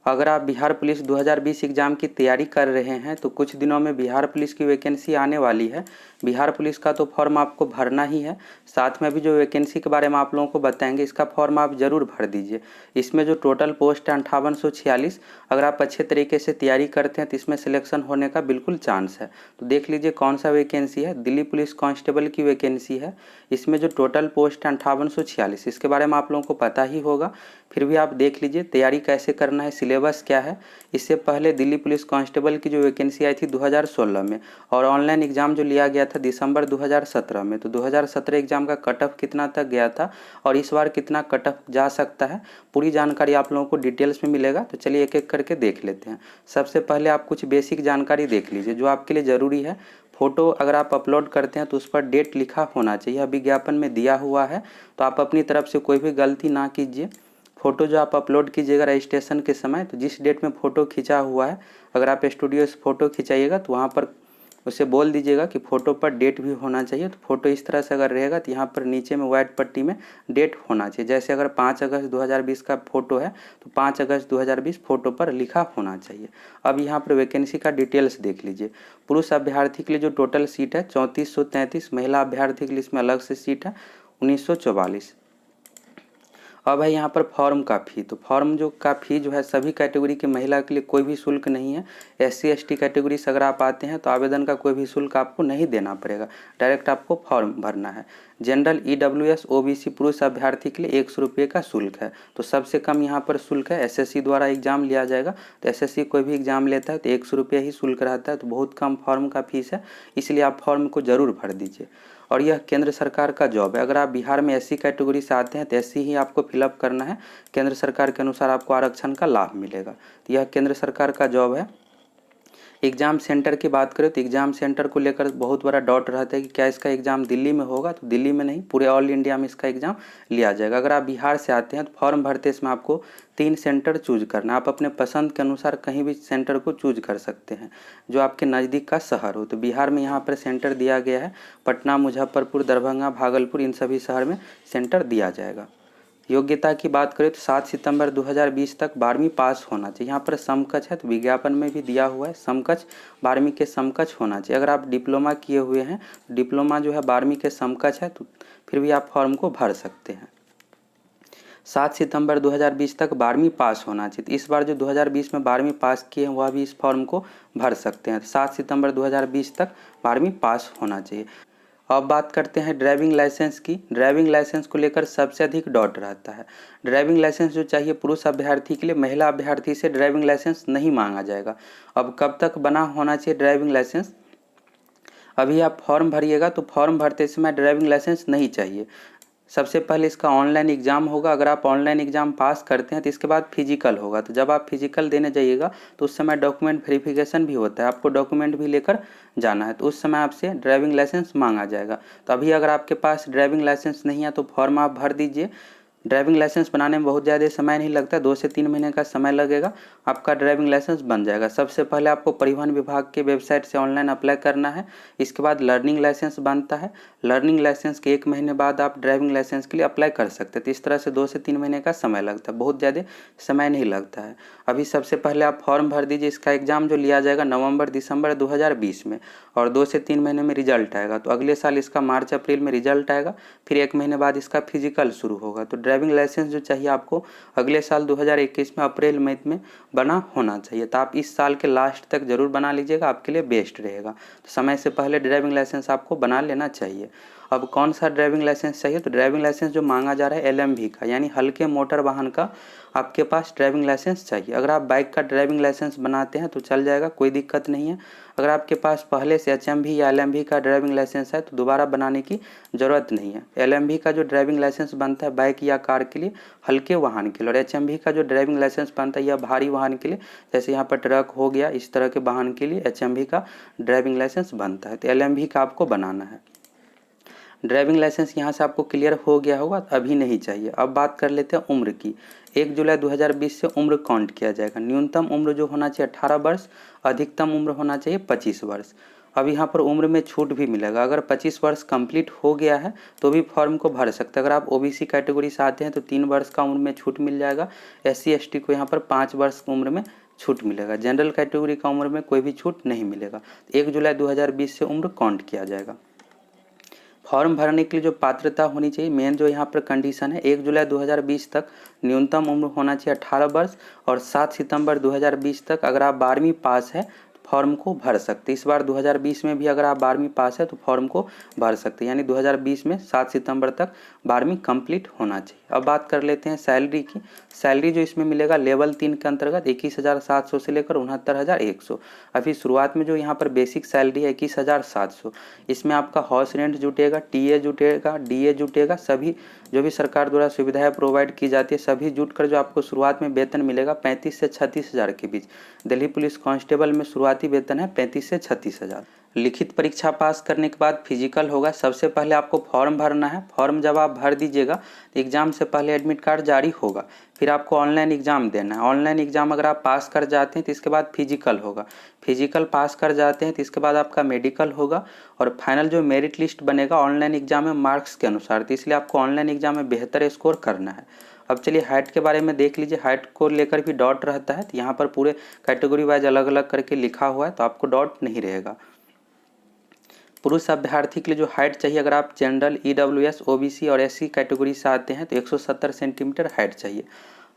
अगर आप Bihar police 2020 exam की तैयारी कर रहे हैं तो कुछ दिनों में बिहार पुलिस की वैकेंसी आने वाली है। बिहार पुलिस का तो फॉर्म आपको भरना ही है, साथ में भी जो वैकेंसी के बारे में आप लोगों को बताएंगे इसका फॉर्म आप ज़रूर भर दीजिए। इसमें जो टोटल पोस्ट है 5846, अगर आप अच्छे तरीके से तैयारी करते हैं तो इसमें सिलेक्शन होने का बिल्कुल चांस है। तो देख लीजिए कौन सा वैकेंसी है, दिल्ली पुलिस कांस्टेबल की वैकेंसी है। इसमें जो टोटल पोस्ट है 5846, इसके बारे में आप लोगों को पता ही होगा, फिर भी आप देख लीजिए तैयारी कैसे करना है, सिलेबस क्या है। इससे पहले दिल्ली पुलिस कांस्टेबल की जो वैकेंसी आई थी 2016 में, और ऑनलाइन एग्ज़ाम जो लिया गया था दिसंबर 2017 में, तो 2017 एग्ज़ाम का कट ऑफ कितना तक गया था और इस बार कितना कट ऑफ जा सकता है, पूरी जानकारी आप लोगों को डिटेल्स में मिलेगा। तो चलिए एक एक करके देख लेते हैं। सबसे पहले आप कुछ बेसिक जानकारी देख लीजिए जो आपके लिए ज़रूरी है। फ़ोटो अगर आप अपलोड करते हैं तो उस पर डेट लिखा होना चाहिए, विज्ञापन में दिया हुआ है, तो आप अपनी तरफ से कोई भी गलती ना कीजिए। फ़ोटो जो आप अपलोड कीजिएगा रजिस्ट्रेशन के समय, तो जिस डेट में फ़ोटो खींचा हुआ है, अगर आप स्टूडियो से फ़ोटो खिंचाइएगा तो वहाँ पर उसे बोल दीजिएगा कि फ़ोटो पर डेट भी होना चाहिए। तो फ़ोटो इस तरह से अगर रहेगा तो यहाँ पर नीचे में वाइट पट्टी में डेट होना चाहिए। जैसे अगर 5 अगस्त 2020 का फ़ोटो है तो 5 अगस्त 2020 फ़ोटो पर लिखा होना चाहिए। अब यहाँ पर वैकेंसी का डिटेल्स देख लीजिए। पुरुष अभ्यर्थी के लिए जो टोटल सीट है 3433, महिला अभ्यर्थी के लिए इसमें अलग से सीट है 1944। अब है यहाँ पर फॉर्म का फ़ी, तो फॉर्म जो का फ़ी जो है सभी कैटेगरी की महिला के लिए कोई भी शुल्क नहीं है। SC ST कैटेगरी से अगर आप आते हैं तो आवेदन का कोई भी शुल्क आपको नहीं देना पड़ेगा, डायरेक्ट आपको फॉर्म भरना है। जनरल EWS OBC पुरुष अभ्यर्थी के लिए 100 रुपये का शुल्क है, तो सबसे कम यहाँ पर शुल्क है। SSC द्वारा एग्ज़ाम लिया जाएगा, तो SSC कोई भी एग्ज़ाम लेता है तो 100 रुपये ही शुल्क रहता है, तो बहुत कम फॉर्म का फीस है, इसलिए आप फॉर्म को ज़रूर भर दीजिए। और यह केंद्र सरकार का जॉब है। अगर आप बिहार में SC कैटेगरी से आते हैं तो SC ही आपको फिलअप करना है, केंद्र सरकार के अनुसार आपको आरक्षण का लाभ मिलेगा। तो यह केंद्र सरकार का जॉब है। एग्ज़ाम सेंटर की बात करें तो एग्ज़ाम सेंटर को लेकर बहुत बड़ा डाउट रहता है कि क्या इसका एग्ज़ाम दिल्ली में होगा, तो दिल्ली में नहीं, पूरे ऑल इंडिया में इसका एग्ज़ाम लिया जाएगा। अगर आप बिहार से आते हैं तो फॉर्म भरते इसमें आपको 3 सेंटर चूज करना, आप अपने पसंद के अनुसार कहीं भी सेंटर को चूज कर सकते हैं जो आपके नज़दीक का शहर हो। तो बिहार में यहाँ पर सेंटर दिया गया है पटना, मुजफ्फरपुर, दरभंगा, भागलपुर, इन सभी शहर में सेंटर दिया जाएगा। योग्यता की बात करें तो 7 सितंबर 2020 तक 12वीं पास होना चाहिए। यहाँ पर समकक्ष है, तो विज्ञापन में भी दिया हुआ है समकक्ष, 12वीं के समकक्ष होना चाहिए। अगर आप डिप्लोमा किए हुए हैं, डिप्लोमा जो है 12वीं के समकक्ष है, तो फिर भी आप फॉर्म को भर सकते हैं। 7 सितंबर 2020 तक 12वीं पास होना चाहिए, तो इस बार जो 2020 में 12वीं पास किए हैं वह भी इस फॉर्म को भर सकते हैं। 7 सितंबर 2020 तक 12वीं पास होना चाहिए। अब बात करते हैं ड्राइविंग लाइसेंस की। ड्राइविंग लाइसेंस को लेकर सबसे अधिक डाउट रहता है। ड्राइविंग लाइसेंस जो चाहिए पुरुष अभ्यर्थी के लिए, महिला अभ्यर्थी से ड्राइविंग लाइसेंस नहीं मांगा जाएगा। अब कब तक बना होना चाहिए ड्राइविंग लाइसेंस? अभी आप फॉर्म भरिएगा तो फॉर्म भरते समय ड्राइविंग लाइसेंस नहीं चाहिए। सबसे पहले इसका ऑनलाइन एग्ज़ाम होगा। अगर आप ऑनलाइन एग्ज़ाम पास करते हैं तो इसके बाद फिजिकल होगा। तो जब आप फिजिकल देने जाइएगा तो उस समय डॉक्यूमेंट वेरिफिकेशन भी होता है, आपको डॉक्यूमेंट भी लेकर जाना है, तो उस समय आपसे ड्राइविंग लाइसेंस मांगा जाएगा। तो अभी अगर आपके पास ड्राइविंग लाइसेंस नहीं है तो फॉर्म आप भर दीजिए। ड्राइविंग लाइसेंस बनाने में बहुत ज़्यादा समय नहीं लगता, 2 से 3 महीने का समय लगेगा, आपका ड्राइविंग लाइसेंस बन जाएगा। सबसे पहले आपको परिवहन विभाग के वेबसाइट से ऑनलाइन अप्लाई करना है। इसके बाद लर्निंग लाइसेंस बनता है। लर्निंग लाइसेंस के 1 महीने बाद आप ड्राइविंग लाइसेंस के लिए अप्लाई कर सकते हैं। तो इस तरह से 2 से 3 महीने का समय लगता है, बहुत ज़्यादा समय नहीं लगता है। अभी सबसे पहले आप फॉर्म भर दीजिए। इसका एग्ज़ाम जो लिया जाएगा नवंबर दिसंबर 2020 में, और 2 से 3 महीने में रिजल्ट आएगा। तो अगले साल इसका मार्च अप्रैल में रिजल्ट आएगा, फिर 1 महीने बाद इसका फिजिकल शुरू होगा। तो ड्राइविंग लाइसेंस जो चाहिए आपको अगले साल 2021 में अप्रैल मई में बना होना चाहिए। तो आप इस साल के लास्ट तक ज़रूर बना लीजिएगा, आपके लिए बेस्ट रहेगा। तो समय से पहले ड्राइविंग लाइसेंस आपको बना लेना चाहिए। अब कौन सा ड्राइविंग लाइसेंस चाहिए? तो ड्राइविंग लाइसेंस जो मांगा जा रहा है LMV का, यानी हल्के मोटर वाहन का आपके पास ड्राइविंग लाइसेंस चाहिए। अगर आप बाइक का ड्राइविंग लाइसेंस बनाते हैं तो चल जाएगा, कोई दिक्कत नहीं है। अगर आपके पास पहले से HMV या LMV का ड्राइविंग लाइसेंस है तो दोबारा बनाने की ज़रूरत नहीं है। LMV का जो ड्राइविंग लाइसेंस बनता है बाइक या कार के लिए, हल्के वाहन के लिए, और HMV का जो ड्राइविंग लाइसेंस बनता है यह भारी वाहन के लिए, जैसे यहाँ पर ट्रक हो गया, इस तरह के वाहन के लिए HMV का ड्राइविंग लाइसेंस बनता है। तो LMV का आपको बनाना है। ड्राइविंग लाइसेंस यहाँ से आपको क्लियर हो गया होगा, अभी नहीं चाहिए। अब बात कर लेते हैं उम्र की। 1 जुलाई 2020 से उम्र काउंट किया जाएगा। न्यूनतम उम्र जो होना चाहिए 18 वर्ष, अधिकतम उम्र होना चाहिए 25 वर्ष। अब यहाँ पर उम्र में छूट भी मिलेगा। अगर 25 वर्ष कंप्लीट हो गया है तो भी फॉर्म को भर सकते हैं। अगर आप ओबीसी कैटेगरी से आते हैं तो 3 वर्ष का उम्र में छूट मिल जाएगा। SC ST को यहाँ पर 5 वर्ष की उम्र में छूट मिलेगा। जनरल कैटेगरी का उम्र में कोई भी छूट नहीं मिलेगा। 1 जुलाई 2020 से उम्र काउंट किया जाएगा। फॉर्म भरने के लिए जो पात्रता होनी चाहिए, मेन जो यहाँ पर कंडीशन है, 1 जुलाई 2020 तक न्यूनतम उम्र होना चाहिए 18 वर्ष और 7 सितंबर 2020 तक अगर आप 12वीं पास है फॉर्म को भर सकते। इस बार 2020 में भी अगर आप 12वीं पास है तो फॉर्म को भर सकते, यानी 2020 में 7 सितंबर तक 12वीं कंप्लीट होना चाहिए। अब बात कर लेते हैं सैलरी की। सैलरी जो इसमें मिलेगा लेवल 3 के अंतर्गत 21,700 से लेकर 69,100। अभी शुरुआत में जो यहाँ पर बेसिक सैलरी है 21,700, इसमें आपका हाउस रेंट जुटेगा, टीए जुटेगा, डीए जुटेगा, सभी जो भी सरकार द्वारा सुविधाएं प्रोवाइड की जाती है सभी जुट कर जो आपको शुरुआत में वेतन मिलेगा 35 से 36,000 के बीच। दिल्ली पुलिस कांस्टेबल में शुरुआती वेतन है 35 से 36,000। लिखित परीक्षा पास करने के बाद फिजिकल होगा। सबसे पहले आपको फॉर्म भरना है। फॉर्म जब आप भर दीजिएगा तो एग्जाम से पहले एडमिट कार्ड जारी होगा, फिर आपको ऑनलाइन एग्जाम देना है। ऑनलाइन एग्जाम अगर आप पास कर जाते हैं तो इसके बाद फिजिकल होगा। फिजिकल पास कर जाते हैं तो इसके बाद आपका मेडिकल होगा और फाइनल जो मेरिट लिस्ट बनेगा ऑनलाइन एग्जाम में मार्क्स के अनुसार, तो इसलिए आपको ऑनलाइन एग्जाम में बेहतर स्कोर करना है। अब चलिए हाइट के बारे में देख लीजिए। हाइट को लेकर भी डॉट रहता है, तो यहाँ पर पूरे कैटेगरी वाइज अलग अलग करके लिखा हुआ है तो आपको डॉट नहीं रहेगा। पुरुष अभ्यर्थी के लिए जो हाइट चाहिए, अगर आप जनरल, EWS, OBC और SC कैटेगरी से आते हैं तो 170 सेंटीमीटर हाइट चाहिए।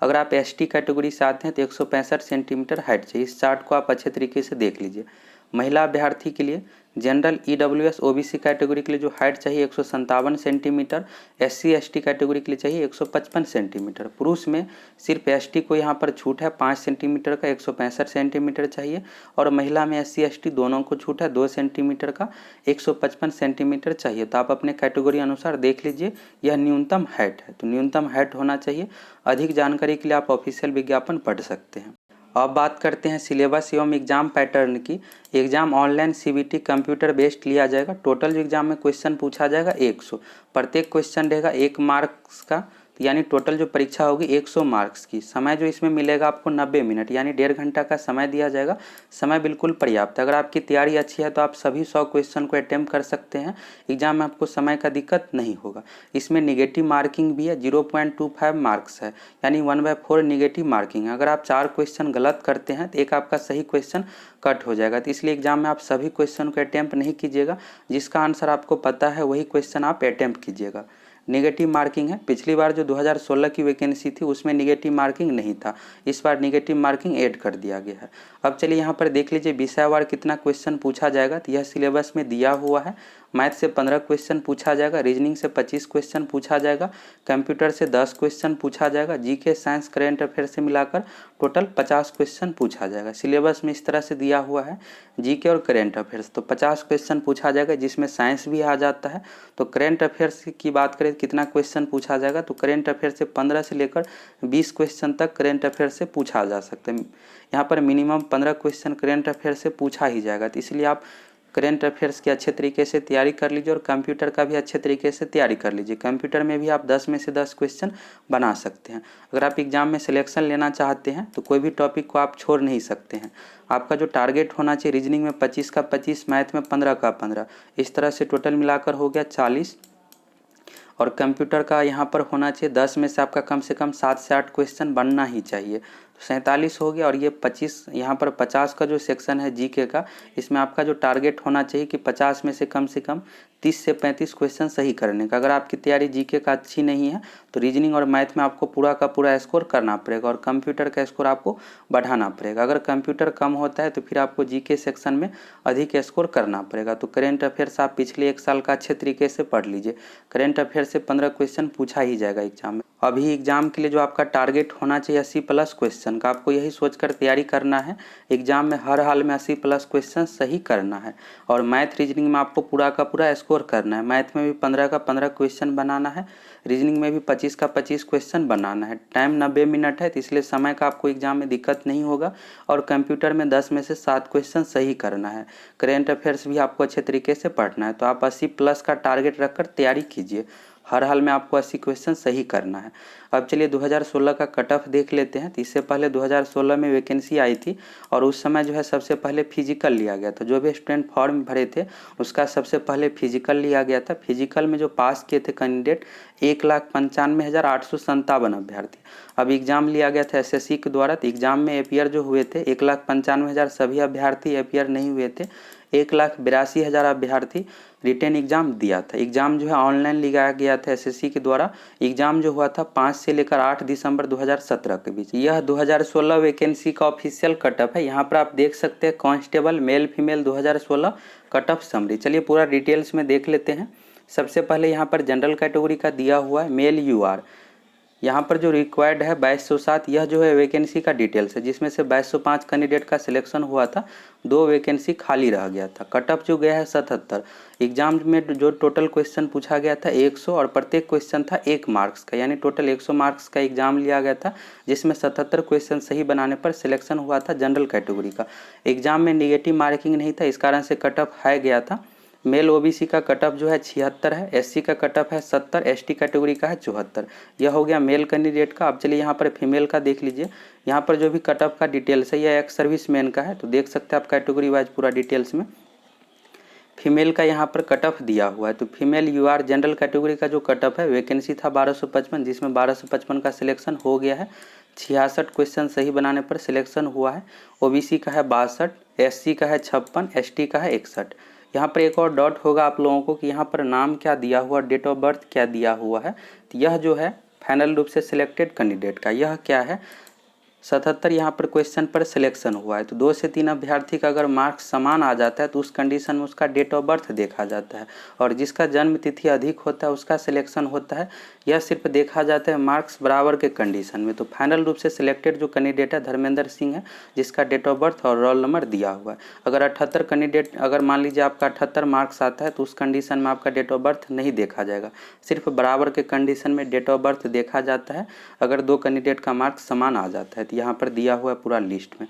अगर आप ST कैटेगरी से आते हैं तो 165 सेंटीमीटर हाइट चाहिए। इस चार्ट को आप अच्छे तरीके से देख लीजिए। महिला अभ्यर्थी के लिए जनरल, EWS, OBC कैटेगरी के लिए जो हाइट चाहिए 157 सेंटीमीटर, SC ST कैटेगरी के लिए चाहिए 155 सेंटीमीटर। पुरुष में सिर्फ ST को यहाँ पर छूट है 5 सेंटीमीटर का, 165 सेंटीमीटर चाहिए, और महिला में SC ST दोनों को छूट है 2 सेंटीमीटर का, 155 सेंटीमीटर चाहिए। तो आप अपने कैटेगरी अनुसार देख लीजिए, यह न्यूनतम हाइट है, तो न्यूनतम हाइट होना चाहिए। अधिक जानकारी के लिए आप ऑफिशियल विज्ञापन पढ़ सकते हैं। अब बात करते हैं सिलेबस एवं एग्जाम पैटर्न की। Exam online CBT computer based लिया जाएगा। टोटल जो एग्जाम में क्वेश्चन पूछा जाएगा 100, प्रत्येक क्वेश्चन रहेगा 1 मार्क्स का, यानी टोटल जो परीक्षा होगी 100 मार्क्स की। समय जो इसमें मिलेगा आपको 90 मिनट, यानी 1.5 घंटा का समय दिया जाएगा। समय बिल्कुल पर्याप्त है। अगर आपकी तैयारी अच्छी है तो आप सभी 100 क्वेश्चन को अटेम्प्ट कर सकते हैं। एग्जाम में आपको समय का दिक्कत नहीं होगा। इसमें निगेटिव मार्किंग भी है, 0.25 मार्क्स है, यानी 1/4 निगेटिव मार्किंग है। अगर आप 4 क्वेश्चन गलत करते हैं तो एक आपका सही क्वेश्चन कट हो जाएगा। तो इसलिए एग्जाम में आप सभी क्वेश्चन को अटेम्प्ट नहीं कीजिएगा, जिसका आंसर आपको पता है वही क्वेश्चन आप अटेम्प्ट कीजिएगा। निगेटिव मार्किंग है। पिछली बार जो 2016 की वैकेंसी थी उसमें निगेटिव मार्किंग नहीं था, इस बार निगेटिव मार्किंग ऐड कर दिया गया है। अब चलिए यहाँ पर देख लीजिए विषयवार कितना क्वेश्चन पूछा जाएगा। तो यह सिलेबस में दिया हुआ है। मैथ से 15 क्वेश्चन पूछा जाएगा, रीजनिंग से 25 क्वेश्चन पूछा जाएगा, कंप्यूटर से 10 क्वेश्चन पूछा जाएगा, GK, साइंस, करेंट अफेयर से मिलाकर टोटल 50 क्वेश्चन पूछा जाएगा। सिलेबस में इस तरह से दिया हुआ है, GK और करेंट अफेयर्स तो 50 क्वेश्चन पूछा जाएगा, जिसमें साइंस भी आ जाता है। तो करेंट अफेयर्स की बात करें कितना क्वेश्चन पूछा जाएगा, तो करेंट अफेयर से 15 से लेकर 20 क्वेश्चन तक करेंट अफेयर से पूछा जा सकता है। यहाँ पर मिनिमम 15 क्वेश्चन करेंट अफेयर से पूछा ही जाएगा। तो इसलिए आप करेंट अफेयर्स की अच्छे तरीके से तैयारी कर लीजिए और कंप्यूटर का भी अच्छे तरीके से तैयारी कर लीजिए। कंप्यूटर में भी आप 10 में से 10 क्वेश्चन बना सकते हैं। अगर आप एग्जाम में सिलेक्शन लेना चाहते हैं तो कोई भी टॉपिक को आप छोड़ नहीं सकते हैं। आपका जो टारगेट होना चाहिए, रीजनिंग में 25 का 25, मैथ में 15 का 15, इस तरह से टोटल मिलाकर हो गया 40। और कंप्यूटर का यहाँ पर होना चाहिए 10 में से आपका कम से कम 7 से 8 क्वेश्चन बनना ही चाहिए, तो 47 हो गया। और ये 25, यहाँ पर 50 का जो सेक्शन है GK का, इसमें आपका जो टारगेट होना चाहिए कि 50 में से कम 30 से 35 क्वेश्चन सही करने का। अगर आपकी तैयारी GK का अच्छी नहीं है तो रीजनिंग और मैथ में आपको पूरा का पूरा स्कोर करना पड़ेगा और कंप्यूटर का स्कोर आपको बढ़ाना पड़ेगा। अगर कंप्यूटर कम होता है तो फिर आपको GK सेक्शन में अधिक स्कोर करना पड़ेगा। तो करेंट अफेयर्स आप पिछले 1 साल का अच्छे तरीके से पढ़ लीजिए। करेंट अफेयर से 15 क्वेश्चन पूछा ही जाएगा एग्जाम में। अभी एग्जाम के लिए जो आपका टारगेट होना चाहिए 80+ क्वेश्चन का, आपको यही सोचकर तैयारी करना है। एग्जाम में हर हाल में 80+ क्वेश्चन सही करना है। और मैथ रीजनिंग में आपको पूरा का पूरा स्कोर करना है। मैथ में भी 15 का 15 क्वेश्चन बनाना है, रीजनिंग में भी 25 का 25 क्वेश्चन बनाना है। टाइम 90 मिनट है, तो इसलिए समय का आपको एग्जाम में दिक्कत नहीं होगा। और कंप्यूटर में 10 में से 7 क्वेश्चन सही करना है। करेंट अफेयर्स भी आपको अच्छे तरीके से पढ़ना है। तो आप 80+ का टारगेट रखकर तैयारी कीजिए। हर हाल में आपको 80 क्वेश्चन सही करना है। अब चलिए 2016 का कट ऑफ देख लेते हैं। तो इससे पहले 2016 में वैकेंसी आई थी और उस समय जो है सबसे पहले फिजिकल लिया गया था। जो भी स्टूडेंट फॉर्म भरे थे उसका सबसे पहले फिजिकल लिया गया था। फिजिकल में जो पास किए थे कैंडिडेट 1,95,857 अभ्यर्थी। अब एग्ज़ाम लिया गया था एसएससी के द्वारा। तो एग्ज़ाम में अपियर जो हुए थे 1,95,000 सभी अभ्यर्थी अपियर नहीं हुए थे। 1,82,000 अभ्यर्थी रिटेन एग्ज़ाम दिया था। एग्ज़ाम जो है ऑनलाइन लिया गया था एसएससी के द्वारा। एग्ज़ाम जो हुआ था 5 से लेकर 8 दिसंबर 2017 के बीच। यह 2016 वैकेंसी का ऑफिशियल कट ऑफ है। यहाँ पर आप देख सकते हैं constable male female 2016 cut off summary. चलिए पूरा डिटेल्स में देख लेते हैं। सबसे पहले यहाँ पर जनरल कैटेगरी का दिया हुआ है मेल यूआर। यहाँ पर जो रिक्वायर्ड है 2207। यह जो है वैकेंसी का डिटेल्स है, जिसमें से 2205 कैंडिडेट का सिलेक्शन हुआ था। 2 वैकेंसी खाली रह गया था। कट ऑफ जो गया है 77। एग्जाम में जो टोटल क्वेश्चन पूछा गया था 100 और प्रत्येक क्वेश्चन था 1 मार्क्स का, यानी टोटल 100 मार्क्स का एग्जाम लिया गया था, जिसमें 77 क्वेश्चन सही बनाने पर सिलेक्शन हुआ था जनरल कैटेगरी का। एग्जाम में निगेटिव मार्किंग नहीं था, इस कारण से कट ऑफ हाई गया था। मेल ओबीसी का कट ऑफ जो है 76 है, एससी का कट ऑफ है 70, एसटी कैटेगरी का है 74। यह हो गया मेल कैंडिडेट का। अब चलिए यहाँ पर फीमेल का देख लीजिए। यहाँ पर जो भी कट ऑफ का डिटेल्स है यह एक्स सर्विस मैन का है। तो देख सकते हैं आप कैटेगरी वाइज पूरा डिटेल्स में फीमेल का यहाँ पर कट ऑफ दिया हुआ है। तो फीमेल यूआर जनरल कैटेगरी का जो कट ऑफ है वैकेंसी था 1255, जिसमें 1255 का सिलेक्शन हो गया है। 66 क्वेश्चन सही बनाने पर सिलेक्शन हुआ है। ओबीसी का है 62, एससी का है 56, एसटी का है 61। यहाँ पर एक और डाउट होगा आप लोगों को कि यहाँ पर नाम क्या दिया हुआ, डेट ऑफ बर्थ क्या दिया हुआ है। तो यह जो है फाइनल रूप से सिलेक्टेड कैंडिडेट का यह क्या है 77 यहाँ पर क्वेश्चन पर सिलेक्शन हुआ है। तो 2 से 3 अभ्यर्थी का अगर मार्क्स समान आ जाता है तो उस कंडीशन में उसका डेट ऑफ बर्थ देखा जाता है, और जिसका जन्म तिथि अधिक होता है उसका सिलेक्शन होता है। यह सिर्फ देखा जाता है मार्क्स बराबर के कंडीशन में। तो फाइनल रूप से सिलेक्टेड जो कैंडिडेट है धर्मेंद्र सिंह है, जिसका डेट ऑफ बर्थ और रोल नंबर दिया हुआ है। अगर 78 कैंडिडेट, अगर मान लीजिए आपका 78 मार्क्स आता है तो उस कंडीशन में आपका डेट ऑफ बर्थ नहीं देखा जाएगा, सिर्फ बराबर के कंडीशन में डेट ऑफ बर्थ देखा जाता है अगर 2 कैंडिडेट का मार्क्स समान आ जाता है। यहाँ पर दिया हुआ है पूरा लिस्ट में।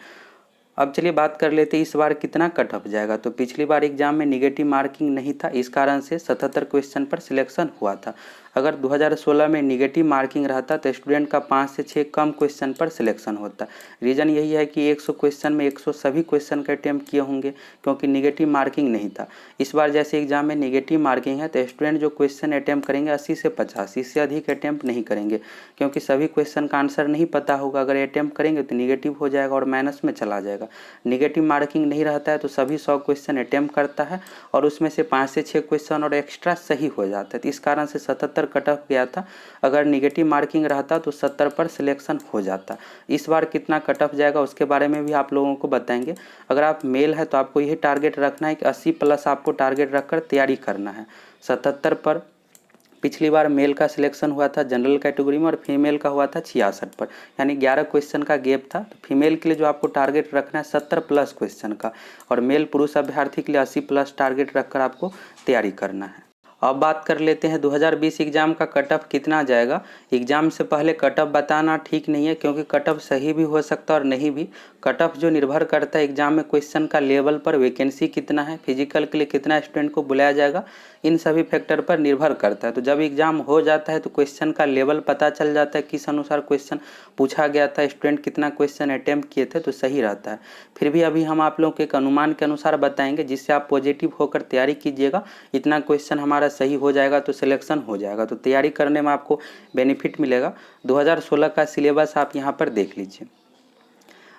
अब चलिए बात कर लेते हैं इस बार कितना कट ऑफ जाएगा। तो पिछली बार एग्जाम में निगेटिव मार्किंग नहीं था, इस कारण से 77 क्वेश्चन पर सिलेक्शन हुआ था। अगर 2016 में निगेटिव मार्किंग रहता तो स्टूडेंट का 5 से 6 कम क्वेश्चन पर सिलेक्शन होता। रीज़न यही है कि 100 क्वेश्चन में 100 सभी क्वेश्चन का अटैम्प्ट किए होंगे, क्योंकि निगेटिव मार्किंग नहीं था। इस बार जैसे एग्जाम में निगेटिव मार्किंग है तो स्टूडेंट जो क्वेश्चन अटैम्प्ट करेंगे 80 से 50, इससे अधिक अटैम्प्ट नहीं करेंगे, क्योंकि सभी क्वेश्चन का आंसर नहीं पता होगा। अगर अटैम्प्ट करेंगे तो निगेटिव हो जाएगा और माइनस में चला जाएगा। निगेटिव मार्किंग नहीं रहता है तो सभी 100 क्वेश्चन अटैम्प्ट करता है और उसमें से 5 से 6 क्वेश्चन और एक्स्ट्रा सही हो जाता है। तो इस कारण से 77 कट ऑफ गया था। अगर निगेटिव मार्किंग रहता तो 70 पर सिलेक्शन हो जाता। इस बार कितना कट ऑफ जाएगा उसके बारे में भी आप लोगों को बताएंगे। अगर आप मेल है तो आपको यही टारगेट रखना है कि 80 प्लस आपको टारगेट रखकर तैयारी करना है। 77 पर पिछली बार मेल का सिलेक्शन हुआ था जनरल कैटेगरी में और फीमेल का हुआ था 66 पर, यानी 11 क्वेश्चन का गैप था। तो फीमेल के लिए जो आपको टारगेट रखना है 70 प्लस क्वेश्चन का, और मेल पुरुष अभ्यर्थी के लिए 80 प्लस टारगेट रखकर आपको तैयारी करना है। अब बात कर लेते हैं 2020 एग्ज़ाम का कट ऑफ कितना जाएगा। एग्ज़ाम से पहले कट ऑफ बताना ठीक नहीं है, क्योंकि कट ऑफ सही भी हो सकता है और नहीं भी। कट ऑफ जो निर्भर करता है एग्ज़ाम में क्वेश्चन का लेवल पर, वैकेंसी कितना है, फिजिकल के लिए कितना स्टूडेंट को बुलाया जाएगा, इन सभी फैक्टर पर निर्भर करता है। तो जब एग्ज़ाम हो जाता है तो क्वेश्चन का लेवल पता चल जाता है, किस अनुसार क्वेश्चन पूछा गया था, स्टूडेंट कितना क्वेश्चन अटैम्प्ट किए थे, तो सही रहता है। फिर भी अभी हम आप लोगों को एक अनुमान के अनुसार बताएंगे, जिससे आप पॉजिटिव होकर तैयारी कीजिएगा। इतना क्वेश्चन हमारा सही हो जाएगा तो सिलेक्शन हो जाएगा, तो तैयारी करने में आपको बेनिफिट मिलेगा। 2016 का सिलेबस आप यहाँ पर देख लीजिए।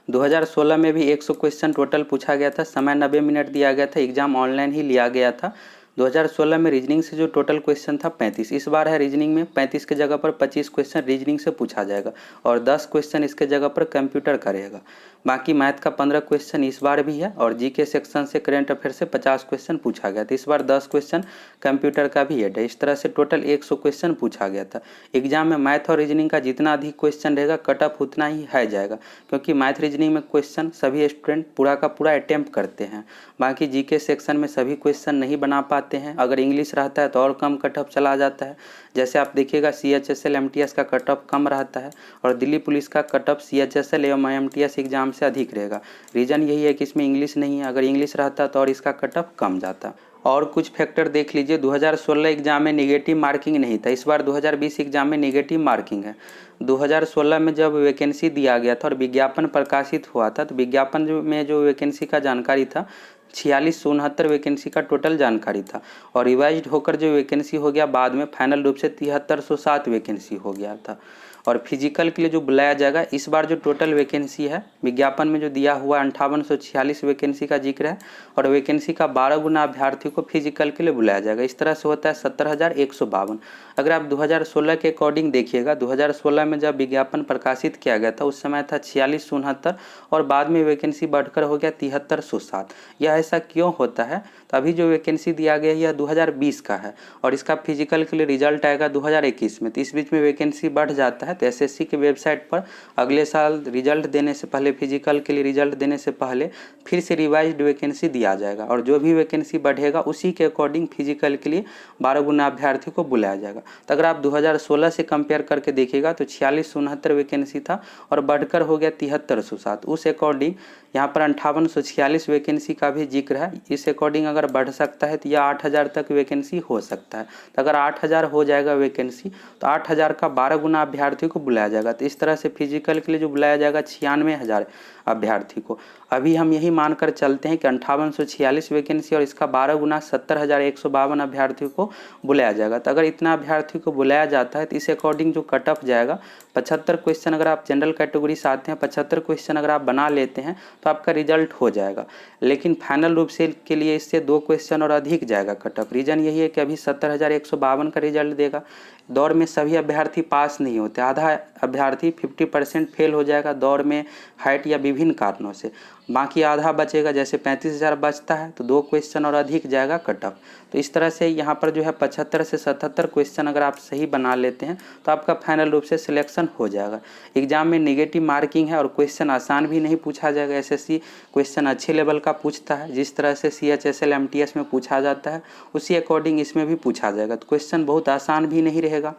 2016 में भी 100 क्वेश्चन टोटल पूछा गया था, समय 90 मिनट दिया गया था, एग्जाम ऑनलाइन ही लिया गया था। 2016 में रीजनिंग से जो टोटल क्वेश्चन था 35, इस बार है रीजनिंग में 35 के जगह पर 25 क्वेश्चन रीजनिंग से पूछा जाएगा और 10 क्वेश्चन इसके जगह पर कंप्यूटर का रहेगा। बाकी मैथ का 15 क्वेश्चन इस बार भी है, और जीके सेक्शन से करंट अफेयर से 50 क्वेश्चन पूछा गया था। इस बार 10 क्वेश्चन कंप्यूटर का भी है। इस तरह से टोटल 100 क्वेश्चन पूछा गया था। एग्जाम में मैथ और रीजनिंग का जितना अधिक क्वेश्चन रहेगा कट ऑफ उतना ही है जाएगा, क्योंकि मैथ रीजनिंग में क्वेश्चन सभी स्टूडेंट पूरा का पूरा अटैम्प्ट करते हैं। बाकी जीके सेक्शन में सभी क्वेश्चन नहीं बना पाते हैं। अगर इंग्लिश रहता है तो और कम कट ऑफ चला जाता है। जैसे आप देखिएगा CHSL MTS का कट ऑफ कम रहता है और दिल्ली पुलिस का कट ऑफ CHSL एवं MTS एग्जाम से अधिक रहेगा। रीज़न यही है कि इसमें इंग्लिश नहीं है, अगर इंग्लिश रहता तो और इसका कट ऑफ कम जाता। और कुछ फैक्टर देख लीजिए। 2016 एग्जाम में नेगेटिव मार्किंग नहीं था, इस बार 2020 एग्जाम में नेगेटिव मार्किंग है। 2016 में जब वैकेंसी दिया गया था और विज्ञापन प्रकाशित हुआ था, तो विज्ञापन में जो वैकेंसी का जानकारी था 4669 वैकेंसी का टोटल जानकारी था, और रिवाइज्ड होकर जो वैकेंसी हो गया बाद में फाइनल रूप से 7307 वैकेंसी हो गया था। और फिजिकल के लिए जो बुलाया जाएगा, इस बार जो टोटल वैकेंसी है विज्ञापन में जो दिया हुआ 5846 वैकेंसी का जिक्र है, और वैकेंसी का 12 गुना अभ्यर्थी को फिजिकल के लिए बुलाया जाएगा। इस तरह से होता है 70,152। अगर आप 2016 के अकॉर्डिंग देखिएगा, 2016 में जब विज्ञापन प्रकाशित किया गया था उस समय था 4669, और बाद में वैकेंसी बढ़कर हो गया 7307। यह ऐसा क्यों होता है? तो अभी जो वैकेंसी दिया गया है यह 2020 का है, और इसका फिजिकल के लिए रिजल्ट आएगा 2021 में, तो इस बीच में वैकेंसी बढ़ जाता है। तो एसएससी के वेबसाइट पर अगले साल रिजल्ट देने से पहले, फिजिकल के लिए रिजल्ट देने से पहले फिर से रिवाइज्ड वैकेंसी दिया जाएगा, और जो भी वैकेंसी बढ़ेगा उसी के अकॉर्डिंग फिजिकल के लिए 12 गुना अभ्यर्थी को बुलाया जाएगा। तो अगर आप 2016 से कंपेयर करके देखिएगा तो 4669 वैकेंसी था और बढ़कर हो गया 7307। उस अकॉर्डिंग यहाँ पर 5846 वैकेंसी का भी जिक्र है। इस अकॉर्डिंग अगर बढ़ सकता है तो यह 8000 तक वैकेंसी हो सकता है। तो अगर 8000 हो जाएगा वैकेंसी, तो 8000 का 12 गुना अभ्यर्थी को बुलाया जाएगा। तो इस तरह से फिजिकल के लिए जो बुलाया जाएगा 96,000 अभ्यर्थी को। अभी हम यही मानकर चलते हैं कि 5846 वैकेंसी और इसका 12 गुना 70,152 अभ्यर्थियों को बुलाया जाएगा। तो अगर इतना अभ्यर्थी को बुलाया जाता है तो इस अकॉर्डिंग जो कट ऑफ जाएगा, 75 क्वेश्चन अगर आप जनरल कैटेगरी से आते हैं, 75 क्वेश्चन अगर आप बना लेते हैं तो आपका रिजल्ट हो जाएगा। लेकिन फाइनल रूप से के लिए इससे 2 क्वेश्चन और अधिक जाएगा कट ऑफ। रीज़न यही है कि अभी 70,152 का रिजल्ट देगा। दौड़ में सभी अभ्यर्थी पास नहीं होते, आधा अभ्यर्थी 50% फेल हो जाएगा दौड़ में, हाइट या विभिन्न कारणों से। बाकी आधा बचेगा, जैसे 35,000 बचता है तो 2 क्वेश्चन और अधिक जाएगा कट ऑफ। तो इस तरह से यहाँ पर जो है 75 से 77 क्वेश्चन अगर आप सही बना लेते हैं तो आपका फाइनल रूप से सिलेक्शन हो जाएगा। एग्जाम में नेगेटिव मार्किंग है और क्वेश्चन आसान भी नहीं पूछा जाएगा। एसएससी क्वेश्चन अच्छे लेवल का पूछता है, जिस तरह से CHSL MTS में पूछा जाता है उसी अकॉर्डिंग इसमें भी पूछा जाएगा। तो क्वेश्चन बहुत आसान भी नहीं रहेगा।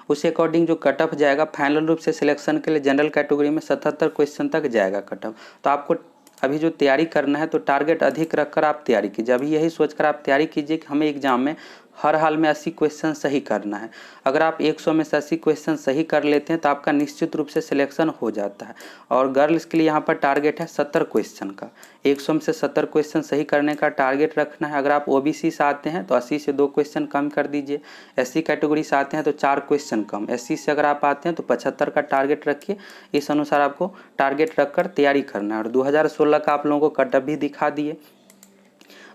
उसी अकॉर्डिंग जो कट ऑफ जाएगा फाइनल रूप से सिलेक्शन के लिए जनरल कैटेगरी में 77 क्वेश्चन तक जाएगा कट ऑफ। तो आपको अभी जो तैयारी करना है तो टारगेट अधिक रखकर आप तैयारी कीजिए। अभी यही सोचकर आप तैयारी कीजिए कि हमें एग्जाम में हर हाल में 80 क्वेश्चन सही करना है। अगर आप 100 में से 80 क्वेश्चन सही कर लेते हैं तो आपका निश्चित रूप से सिलेक्शन हो जाता है। और गर्ल्स के लिए यहाँ पर टारगेट है 70 क्वेश्चन का। 100 में से 70 क्वेश्चन सही करने का टारगेट रखना है। अगर आप OBC से आते हैं तो 80 से 2 क्वेश्चन कम कर दीजिए। SC कैटेगरी से आते हैं तो 4 क्वेश्चन कम। SC से अगर आप आते हैं तो 75 का टारगेट रखिए। इस अनुसार आपको टारगेट रखकर तैयारी करना है। और 2016 का आप लोगों को कट ऑफ भी दिखा दिए।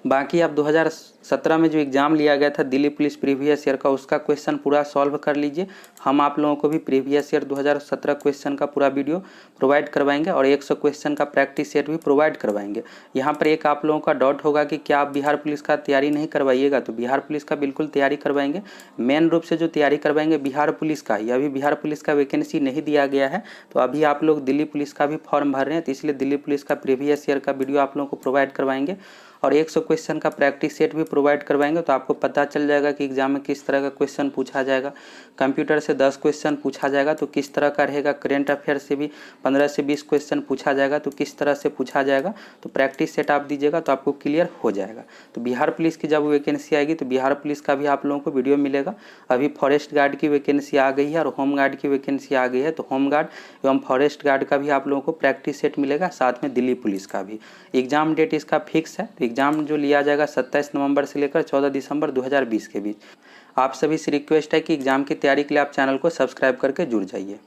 बाकी आप 2017 में जो एग्ज़ाम लिया गया था दिल्ली पुलिस प्रीवियस ईयर का, उसका क्वेश्चन पूरा सॉल्व कर लीजिए। हम आप लोगों को भी प्रीवियस ईयर 2017 क्वेश्चन का पूरा वीडियो प्रोवाइड करवाएंगे और 100 क्वेश्चन का प्रैक्टिस सेट भी प्रोवाइड करवाएंगे। यहाँ पर एक आप लोगों का डाउट होगा कि क्या आप बिहार पुलिस का तैयारी नहीं करवाइएगा, तो बिहार पुलिस का बिल्कुल तैयारी करवाएंगे। मेन रूप से जो तैयारी करवाएंगे बिहार पुलिस का ही। अभी बिहार पुलिस का वैकेंसी नहीं दिया गया है, तो अभी आप लोग दिल्ली पुलिस का भी फॉर्म भर रहे हैं, तो इसलिए दिल्ली पुलिस का प्रीवियस ईयर का वीडियो आप लोगों को प्रोवाइड करवाएंगे और 100 क्वेश्चन का प्रैक्टिस सेट भी प्रोवाइड करवाएंगे। तो आपको पता चल जाएगा कि एग्जाम में किस तरह का क्वेश्चन पूछा जाएगा। कंप्यूटर से 10 क्वेश्चन पूछा जाएगा तो किस तरह का रहेगा। करेंट अफेयर से भी 15 से 20 क्वेश्चन पूछा जाएगा तो किस तरह से पूछा जाएगा। तो प्रैक्टिस सेट आप दीजिएगा तो आपको क्लियर हो जाएगा। तो बिहार पुलिस की जब वैकेंसी आएगी तो बिहार पुलिस का भी आप लोगों को वीडियो मिलेगा। अभी फॉरेस्ट गार्ड की वैकेंसी आ गई है और होम गार्ड की वैकेंसी आ गई है, तो होम गार्ड एवं फॉरेस्ट गार्ड का भी आप लोगों को प्रैक्टिस सेट मिलेगा, साथ में दिल्ली पुलिस का भी। एग्जाम डेट इसका फिक्स है। तो एग्जाम जो लिया जाएगा 27 नवंबर से लेकर 14 दिसंबर 2020 के बीच। आप सभी से रिक्वेस्ट है कि एग्जाम की तैयारी के लिए आप चैनल को सब्सक्राइब करके जुड़ जाइए।